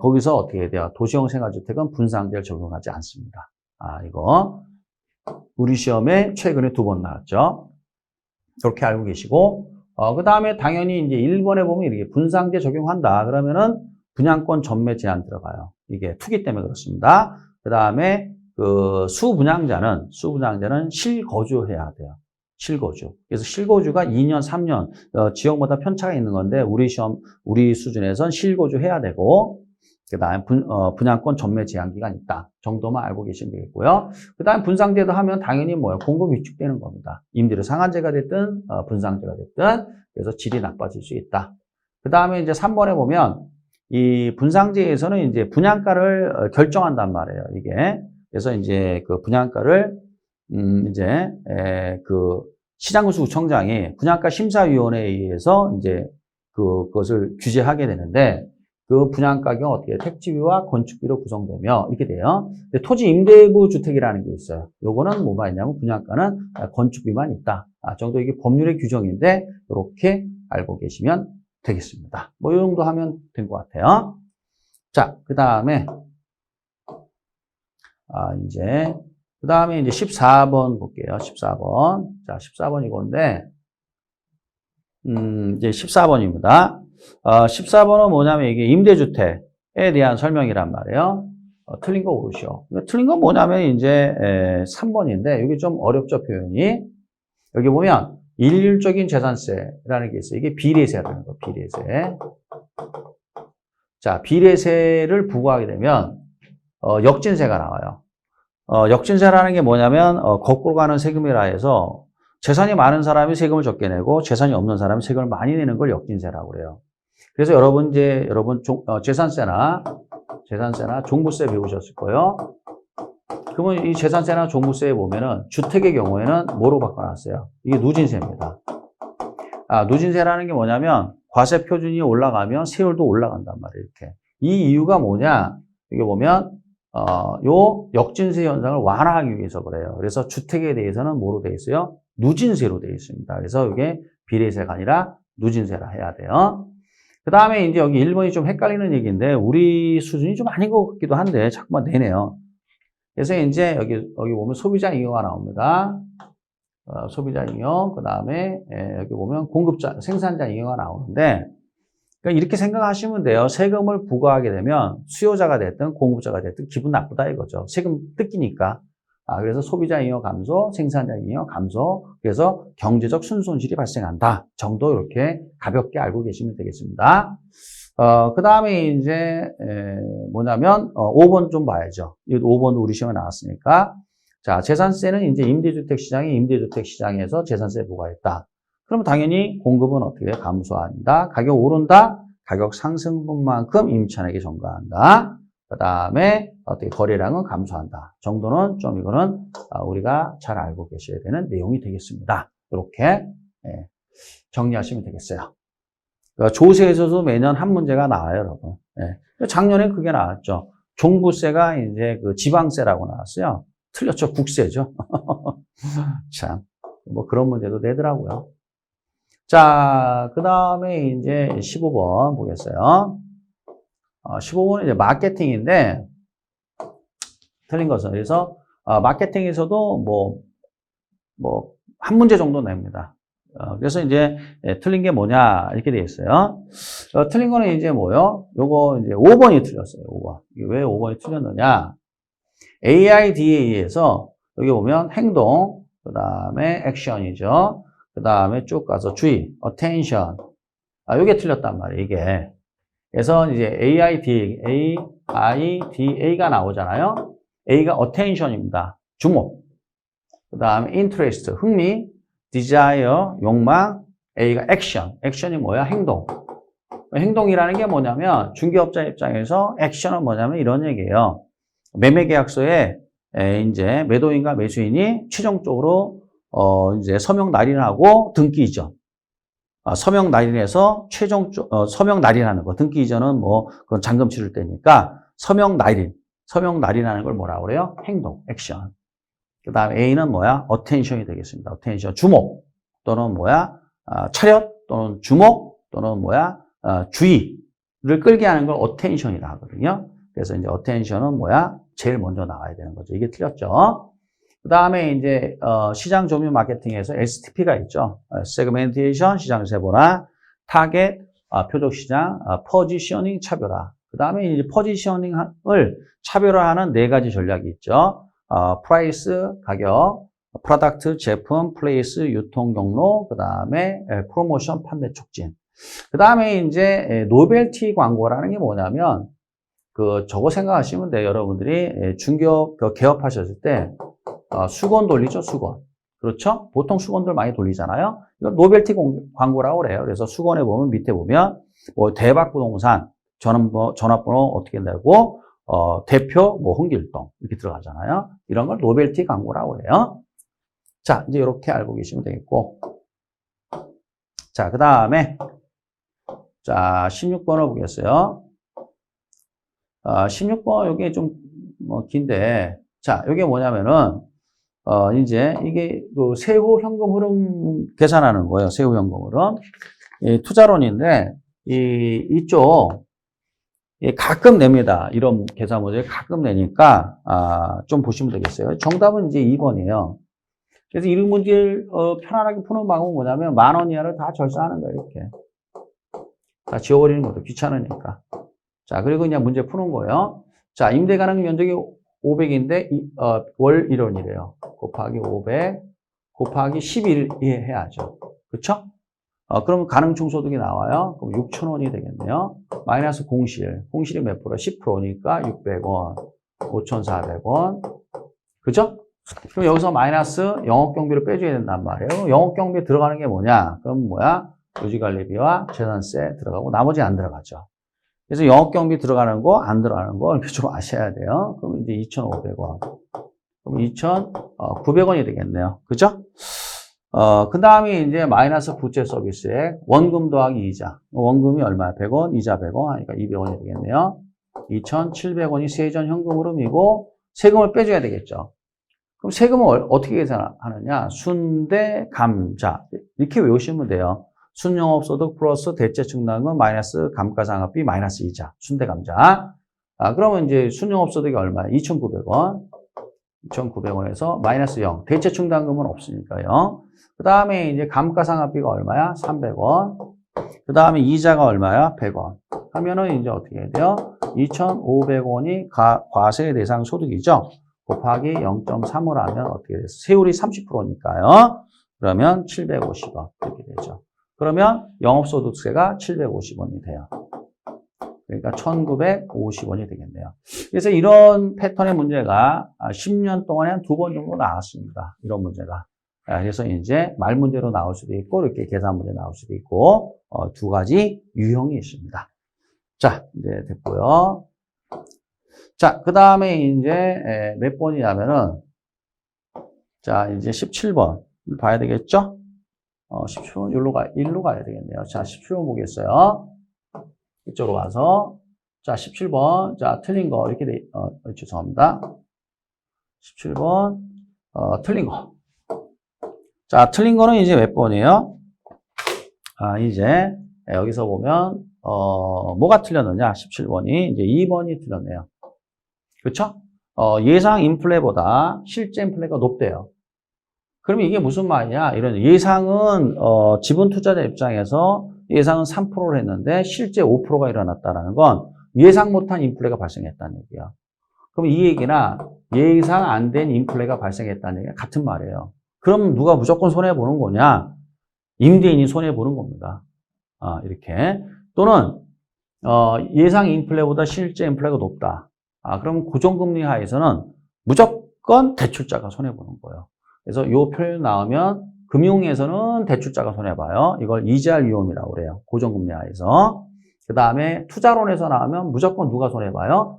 거기서 어떻게 해야 돼요? 도시형 생활주택은 분상제를 적용하지 않습니다. 이거 우리 시험에 최근에 2번 나왔죠. 그렇게 알고 계시고 그 다음에 당연히 이제 1번에 보면 이렇게 분상제 적용한다. 그러면은 분양권 전매 제한 들어가요. 이게 투기 때문에 그렇습니다. 그 다음에 그 수분양자는 실거주해야 돼요. 실거주. 그래서 실거주가 2년, 3년 지역마다 편차가 있는 건데 우리 수준에선 실거주해야 되고 그 다음에 분양권 전매 제한 기간이 있다. 정도만 알고 계시면 되겠고요. 그 다음에 분상제도 하면 당연히 공급 위축되는 겁니다. 임대료 상한제가 됐든, 분상제가 됐든, 그래서 질이 나빠질 수 있다. 그 다음에 이제 3번에 보면, 이 분상제에서는 이제 분양가를 결정한단 말이에요, 이게. 그래서 이제 그 분양가를, 이제, 그, 시장군수구청장이 분양가 심사위원회에 의해서 이제 그것을 규제하게 되는데, 그 분양가격은 어떻게 택지비와 건축비로 구성되며 이렇게 돼요. 근데 토지 임대부 주택이라는 게 있어요. 요거는 뭐가 있냐면 분양가는 건축비만 있다. 정도 이게 법률의 규정인데 이렇게 알고 계시면 되겠습니다. 뭐 이 정도 하면 된 것 같아요. 자, 그 다음에 이제 14번 볼게요. 14번. 자, 14번 이건데 이제 14번입니다. 14번은 뭐냐면 이게 임대주택에 대한 설명이란 말이에요. 틀린 거 고르시오. 틀린 건 뭐냐면 이제 3번인데 여기 좀 어렵죠, 표현이. 여기 보면 일률적인 재산세라는 게 있어요. 이게 비례세라는 거, 비례세. 자, 비례세를 부과하게 되면 역진세가 나와요. 역진세라는 게 뭐냐면 거꾸로 가는 세금이라 해서 재산이 많은 사람이 세금을 적게 내고 재산이 없는 사람이 세금을 많이 내는 걸 역진세라고 그래요. 그래서 여러분 재산세나 종부세 배우셨을 거예요. 그러면 이 재산세나 종부세에 보면은 주택의 경우에는 뭐로 바꿔놨어요? 이게 누진세입니다. 누진세라는 게 뭐냐면 과세 표준이 올라가면 세율도 올라간단 말이에요. 이렇게. 이 이유가 뭐냐? 여기 보면 요 역진세 현상을 완화하기 위해서 그래요. 그래서 주택에 대해서는 뭐로 되어 있어요? 누진세로 되어 있습니다. 그래서 이게 비례세가 아니라 누진세라 해야 돼요. 그 다음에 이제 여기 1번이 좀 헷갈리는 얘기인데 우리 수준이 좀 아닌 것 같기도 한데 자꾸만 내네요. 그래서 이제 여기 보면 소비자 잉여가 나옵니다. 소비자 잉여, 그 다음에 여기 보면 공급자, 생산자 잉여가 나오는데 그러니까 이렇게 생각하시면 돼요. 세금을 부과하게 되면 수요자가 됐든 공급자가 됐든 기분 나쁘다 이거죠. 세금 뜯기니까. 그래서 소비자 잉여 감소, 생산자 잉여 감소, 그래서 경제적 순손실이 발생한다 정도 이렇게 가볍게 알고 계시면 되겠습니다. 그 다음에 이제 뭐냐면 5번 좀 봐야죠. 5번도 우리 시험에 나왔으니까. 자, 재산세는 이제 임대주택 시장에서 재산세 부과했다. 그럼 당연히 공급은 어떻게 감소한다. 가격 오른다. 가격 상승분만큼 임차인에게 전가한다. 그 다음에 어떻게 거래량은 감소한다. 정도는 좀 이거는 우리가 잘 알고 계셔야 되는 내용이 되겠습니다. 이렇게 정리하시면 되겠어요. 조세에서도 매년 한 문제가 나와요, 여러분. 작년에 그게 나왔죠. 종부세가 이제 그 지방세라고 나왔어요. 틀렸죠. 국세죠. 참, 뭐 그런 문제도 내더라고요. 자, 그 다음에 이제 15번 보겠어요. 15번은 이제 마케팅인데, 틀린 것은. 그래서, 마케팅에서도 한 문제 정도 냅니다. 그래서 이제, 틀린 게 뭐냐, 이렇게 되어 있어요. 틀린 거는 이제 뭐요? 요거 이제 5번이 틀렸어요, 5번. 왜 5번이 틀렸느냐? AIDA에서 여기 보면 행동, 그 다음에 액션이죠. 그 다음에 쭉 가서 주의, attention. 요게 틀렸단 말이에요, 이게. 그래서 이제 AIDA가 나오잖아요. A가 attention입니다. 주목. 그 다음에 interest, 흥미, desire, 욕망, A가 action. action이 뭐야? 행동. 행동이라는 게 뭐냐면 중개업자 입장에서 액션은 뭐냐면 이런 얘기예요. 매매계약서에 이제 매도인과 매수인이 최종적으로 이제 서명 날인하고 등기 이전. 서명 날인해서 서명 날인하는 거. 등기 이전은 뭐 그건 잔금 치를 때니까 서명 날인하는 걸 뭐라고 그래요? 행동, 액션. 그 다음에 A는 뭐야? attention이 되겠습니다. attention, 주목 또는 뭐야? 차렷 또는 주목 또는 뭐야? 주의를 끌게 하는 걸 attention이라 하거든요. 그래서 이제 attention은 뭐야? 제일 먼저 나와야 되는 거죠. 이게 틀렸죠. 그 다음에 이제 시장 점유 마케팅에서 STP가 있죠. segmentation, 시장 세분화, 타겟, 표적 시장, 포지셔닝, 차별화. 그 다음에 이제 포지셔닝을 차별화하는 네 가지 전략이 있죠. 프라이스, 가격, 프로덕트, 제품, 플레이스, 유통 경로, 그 다음에 프로모션, 판매 촉진. 그 다음에 이제 노벨티 광고라는 게 뭐냐면 저거 생각하시면 돼요. 여러분들이 중개업 개업하셨을 때 수건 돌리죠, 수건. 그렇죠? 보통 수건들 많이 돌리잖아요. 이거 노벨티 광고라고 그래요. 그래서 수건에 보면 밑에 보면 뭐 대박 부동산 전화번호 어떻게 내고 대표 뭐 홍길동 이렇게 들어가잖아요. 이런 걸 노벨티 광고라고 해요. 자, 이제 이렇게 알고 계시면 되겠고. 자, 그 다음에, 자, 16번을 보겠어요. 16번, 요게 좀, 긴데, 자, 요게 뭐냐면은, 이제 이게 그 세후 현금 흐름 계산하는 거예요. 세후 현금 흐름. 이 투자론인데, 이쪽, 가끔 냅니다. 이런 계산 문제 가끔 내니까, 좀 보시면 되겠어요. 정답은 이제 2번이에요. 그래서 이런 문제를, 편안하게 푸는 방법은 뭐냐면, 10,000원 이하를 다 절사하는 거예요. 이렇게. 다 지워버리는 것도 귀찮으니까. 자, 그리고 그냥 문제 푸는 거예요. 자, 임대 가능 면적이 500인데, 월 1원이래요. 곱하기 500, 곱하기 11 해야죠. 그쵸? 그럼 가능 총소득이 나와요. 그럼 6,000원이 되겠네요. 마이너스 공실. 공실이 몇 프로? 10%니까 600원, 5,400원. 그죠? 그럼 여기서 마이너스 영업 경비를 빼줘야 된단 말이에요. 영업 경비에 들어가는 게 뭐냐? 그럼 뭐야? 유지관리비와 재산세 들어가고 나머지 안 들어가죠. 그래서 영업 경비 들어가는 거, 안 들어가는 거 이렇게 좀 아셔야 돼요. 그럼 이제 2,500원. 그럼 2,900원이 되겠네요. 그죠? 그 다음에 이제 마이너스 부채 서비스액, 원금 더하기 이자. 원금이 얼마야? 100원, 이자 100원 하니까 200원이 되겠네요. 2,700원이 세전 현금 흐름이고, 세금을 빼줘야 되겠죠. 그럼 세금을 어떻게 계산하느냐? 순대 감자. 이렇게 외우시면 돼요. 순영업소득 플러스 대체 충당금 마이너스 감가상각비 마이너스 이자. 순대 감자. 그러면 이제 순영업소득이 얼마야? 2,900원. 2,900원에서 마이너스 0. 대체 충당금은 없으니까요. 그 다음에 이제 감가상각비가 얼마야? 300원. 그 다음에 이자가 얼마야? 100원. 하면은 이제 어떻게 해야 돼요? 2,500원이 과세 대상 소득이죠. 곱하기 0.3을 하면 어떻게 돼요? 세율이 30%니까요. 그러면 750원. 이렇게 되죠. 그러면 영업소득세가 750원이 돼요. 그러니까 1,950원이 되겠네요. 그래서 이런 패턴의 문제가 10년 동안에 한 2번 정도 나왔습니다. 이런 문제가. 그래서 이제 말 문제로 나올 수도 있고 이렇게 계산 문제 나올 수도 있고 두 가지 유형이 있습니다. 자, 이제 됐고요. 자, 그 다음에 이제 몇 번이냐면은 자, 이제 17번 봐야 되겠죠? 17번 일로 가야 되겠네요. 자, 17번 보겠어요. 이쪽으로 와서 자, 17번 자, 틀린 거 이렇게 죄송합니다. 17번 틀린 거. 자, 틀린 거는 이제 몇 번이에요? 이제 여기서 보면 뭐가 틀렸느냐? 17번이 이제 2번이 틀렸네요. 그렇죠? 예상 인플레보다 실제 인플레가 높대요. 그러면 이게 무슨 말이냐? 이런 예상은 지분 투자자 입장에서 예상은 3%를 했는데 실제 5%가 일어났다는 건 예상 못한 인플레가 발생했다는 얘기야. 그럼 이 얘기나 예상 안 된 인플레가 발생했다는 얘기가 같은 말이에요. 그럼 누가 무조건 손해보는 거냐? 임대인이 손해보는 겁니다. 이렇게. 또는 예상 인플레보다 실제 인플레가 높다. 그럼 고정금리 하에서는 무조건 대출자가 손해보는 거예요. 그래서 이 표현 나오면 금융에서는 대출자가 손해봐요. 이걸 이자율 위험이라고 그래요. 고정금리 하에서. 그 다음에 투자론에서 나오면 무조건 누가 손해봐요?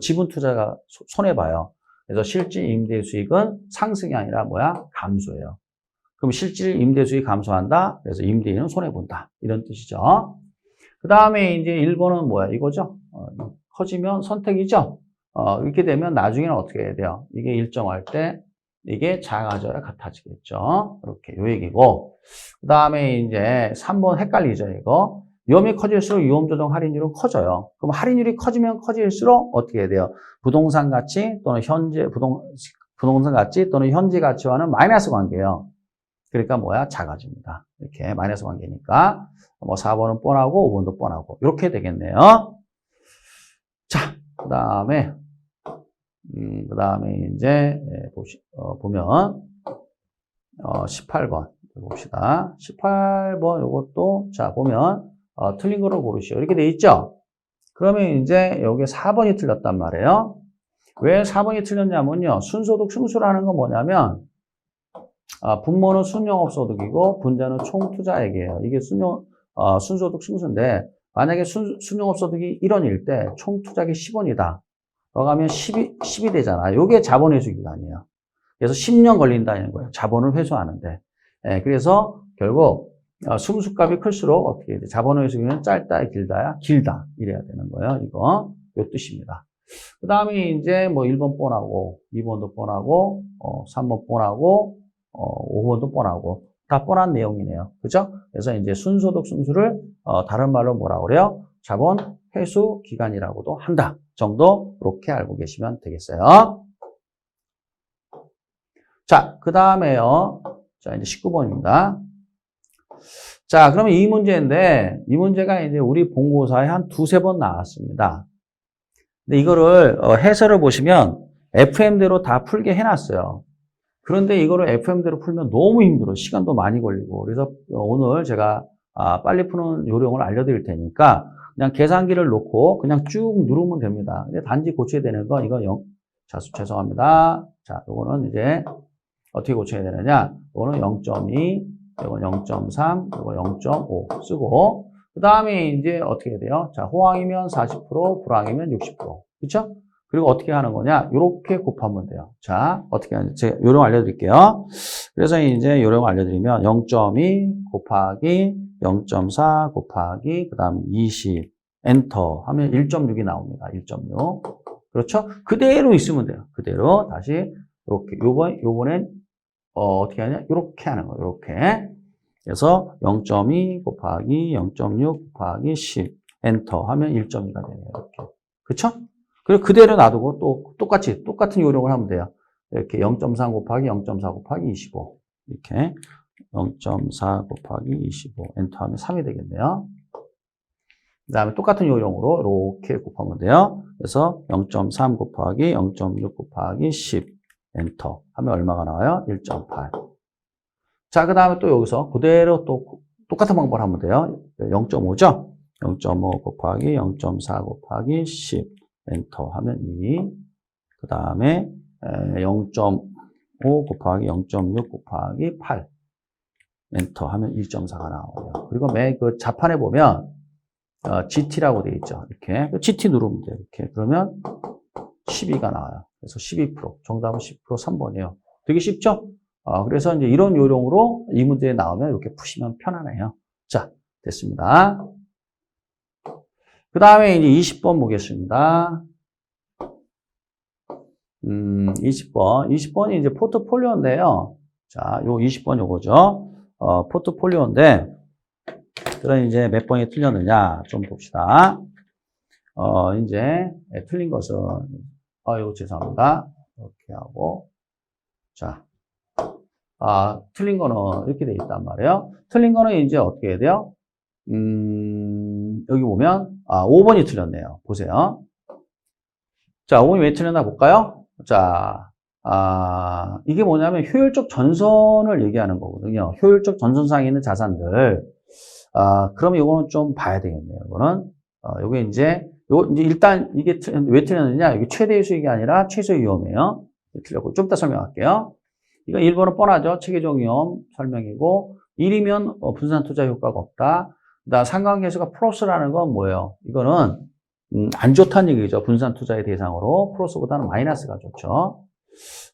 지분 투자가 손해봐요. 그래서 실질 임대 수익은 상승이 아니라 뭐야? 감소예요. 그럼 실질 임대 수익이 감소한다. 그래서 임대인은 손해본다. 이런 뜻이죠. 그 다음에 이제 1번은 뭐야? 이거죠? 커지면 선택이죠? 이렇게 되면 나중에는 어떻게 해야 돼요? 이게 일정할 때 이게 작아져야 같아지겠죠. 이렇게 요 얘기고. 그 다음에 이제 3번 헷갈리죠, 이거. 위험이 커질수록 위험 조정 할인율은 커져요. 그럼 할인율이 커지면 커질수록 어떻게 해야 돼요? 부동산 가치 또는 부동산 가치 또는 현재 가치와는 마이너스 관계예요. 그러니까 뭐야? 작아집니다. 이렇게 마이너스 관계니까. 뭐 4번은 뻔하고 5번도 뻔하고. 이렇게 되겠네요. 자, 그 다음에 이제, 보면, 18번 봅시다. 18번 요것도, 자, 보면, 틀린 거를 고르시오. 이렇게 돼 있죠? 그러면 이제 여기 4번이 틀렸단 말이에요. 왜 4번이 틀렸냐면요. 순소득 승수라는 건 뭐냐면, 분모는 순영업소득이고, 분자는 총투자액이에요. 이게 순소득 승수인데, 만약에 순영업소득이 1원일 때 총투자액이 10원이다. 그러면 10이 되잖아. 요게 자본회수 기간이에요. 그래서 10년 걸린다는 거예요. 자본을 회수하는데. 예, 그래서 결국 순수값이 클수록 어떻게 돼? 자본의 회수기는 짧다, 길다야? 길다. 이래야 되는 거예요. 이거. 요 뜻입니다. 그 다음에 이제 뭐 1번 뻔하고, 2번도 뻔하고, 3번 뻔하고, 5번도 뻔하고, 다 뻔한 내용이네요. 그죠? 그래서 이제 순소득 순수를, 다른 말로 뭐라고 그래요? 자본 회수 기간이라고도 한다. 정도, 이렇게 알고 계시면 되겠어요. 자, 그 다음에요. 자, 이제 19번입니다. 자, 그러면 이 문제인데, 이 문제가 이제 우리 본고사에 한 두세 번 나왔습니다. 근데 이거를, 해설을 보시면 FM대로 다 풀게 해놨어요. 그런데 이거를 FM대로 풀면 너무 힘들어. 시간도 많이 걸리고. 그래서 오늘 제가, 빨리 푸는 요령을 알려드릴 테니까, 그냥 계산기를 놓고 그냥 쭉 누르면 됩니다. 근데 단지 고쳐야 되는 건 이거 자, 죄송합니다. 자, 요거는 이제 어떻게 고쳐야 되느냐. 요거는 0.2, 이거 0.3, 이거 0.5 쓰고, 그 다음에 이제 어떻게 해야 돼요? 자, 호황이면 40%, 불황이면 60%. 그쵸? 그리고 어떻게 하는 거냐? 요렇게 곱하면 돼요. 자, 어떻게 하는지 제가 요령 알려드릴게요. 그래서 이제 요령 알려드리면 0.2 곱하기 0.4 곱하기 그 다음에 20 엔터 하면 1.6이 나옵니다. 1.6. 그렇죠? 그대로 있으면 돼요. 그대로 다시 이렇게 요번엔 어떻게 하냐? 이렇게 하는 거예요. 이렇게. 그래서 0.2 곱하기 0.6 곱하기 10 엔터 하면 1.2가 되네요. 이렇게. 그쵸? 그리고 그대로 놔두고 또 똑같은 요령을 하면 돼요. 이렇게 0.3 곱하기 0.4 곱하기 25. 이렇게 0.4 곱하기 25 엔터 하면 3이 되겠네요. 그 다음에 똑같은 요령으로 이렇게 곱하면 돼요. 그래서 0.3 곱하기 0.6 곱하기 10 엔터 하면 얼마가 나와요? 1.8. 자, 그 다음에 또 여기서 그대로 또 똑같은 방법을 하면 돼요. 0.5죠? 0.5 곱하기 0.4 곱하기 10 엔터 하면 2. 그 다음에 0.5 곱하기 0.6 곱하기 8 엔터 하면 2.4가 나와요. 그리고 맨 그 자판에 보면 GT라고 되어 있죠. 이렇게 GT 누르면 돼요. 이렇게 그러면 12가 나와요. 그래서 12%. 정답은 10% 3번이에요. 되게 쉽죠? 그래서 이제 이런 요령으로 이 문제에 나오면 이렇게 푸시면 편하네요. 자, 됐습니다. 그 다음에 이제 20번 보겠습니다. 20번. 20번이 이제 포트폴리오인데요. 자, 요 20번 요거죠. 포트폴리오인데, 그럼 이제 몇 번이 틀렸느냐 좀 봅시다. 이제 틀린 것은 이거 죄송합니다. 이렇게 하고 자, 틀린 거는 이렇게 돼 있단 말이에요. 틀린 거는 이제 어떻게 해야 돼요? 여기 보면 5번이 틀렸네요. 보세요. 자, 5번이 왜 틀렸나 볼까요? 자, 이게 뭐냐면 효율적 전선을 얘기하는 거거든요. 효율적 전선상에 있는 자산들. 그럼 이거는 좀 봐야 되겠네요. 이거는 요게 이제 일단 이게 왜 틀렸느냐? 이게 최대의 수익이 아니라 최소의 위험이에요. 틀렸고 좀 이따 설명할게요. 이거 1번은 뻔하죠. 체계적 위험 설명이고 1이면 분산 투자 효과가 없다. 그다음 상관계수가 플러스라는 건 뭐예요? 이거는 안 좋다는 얘기죠. 분산 투자의 대상으로 플러스보다는 마이너스가 좋죠.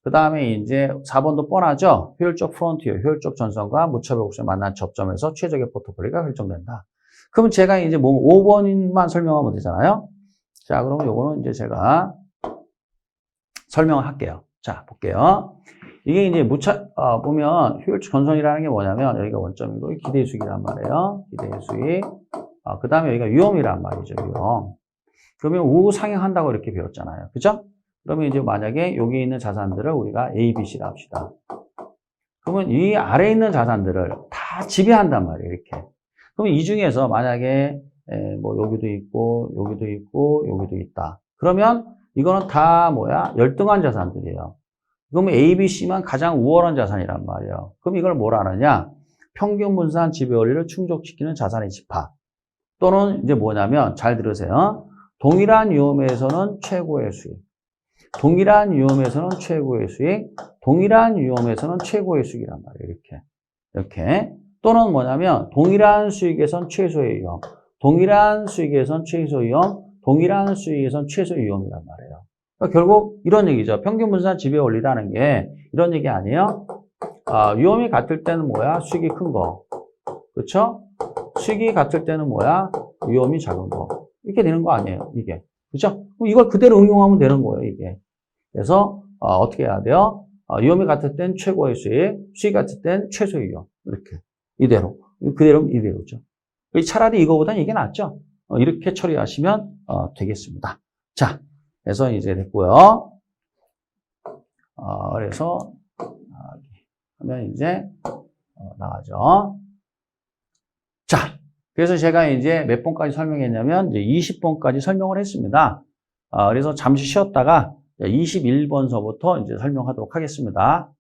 그 다음에 이제 4번도 뻔하죠. 효율적 프론티어, 효율적 전선과 무차별 옵션 만난 접점에서 최적의 포트폴리오가 결정된다. 그러면 제가 이제 뭐 5번만 설명하면 되잖아요. 자, 그러면 요거는 이제 제가 설명을 할게요. 자, 볼게요. 이게 이제 보면 효율적 전선이라는 게 뭐냐면 여기가 원점이고 기대 수익이란 말이에요. 기대 수익. 그 다음에 여기가 위험이란 말이죠. 위험. 그러면 우상향한다고 이렇게 배웠잖아요. 그죠? 그러면 이제 만약에 여기 있는 자산들을 우리가 A, B, C라 합시다. 그러면 이 아래에 있는 자산들을 다 지배한단 말이에요. 이렇게. 그러면 이 중에서 만약에 뭐 여기도 있고 여기도 있고 여기도 있다. 그러면 이거는 다 뭐야? 열등한 자산들이에요. 그러면 A, B, C만 가장 우월한 자산이란 말이에요. 그럼 이걸 뭐라 하느냐? 평균 분산 지배 원리를 충족시키는 자산의 집합. 또는 이제 뭐냐면 잘 들으세요. 동일한 위험에서는 최고의 수익. 동일한 위험에서는 최고의 수익. 동일한 위험에서는 최고의 수익이란 말이에요. 이렇게. 또는 뭐냐면 동일한 수익에선 최소의 위험. 동일한 수익에선 최소의 위험. 동일한 수익에선 최소의 위험이란 말이에요. 그러니까 결국 이런 얘기죠. 평균 분산 지배 원리라는 게 이런 얘기 아니에요? 위험이 같을 때는 뭐야? 수익이 큰 거. 그쵸? 수익이 같을 때는 뭐야? 위험이 작은 거. 이렇게 되는 거 아니에요, 이게. 그죠? 그럼 이걸 그대로 응용하면 되는 거예요, 이게. 그래서, 어떻게 해야 돼요? 위험이 같을 땐 최고의 수익, 수익이 같을 땐 최소의 위험. 이렇게. 이대로. 그대로면 이대로죠. 차라리 이거보다는 이게 낫죠? 이렇게 처리하시면, 되겠습니다. 자, 그래서 이제 됐고요. 그래서, 그러면 이제, 나가죠. 자, 그래서 제가 이제 몇 번까지 설명했냐면, 이제 20번까지 설명을 했습니다. 그래서 잠시 쉬었다가 21번서부터 이제 설명하도록 하겠습니다.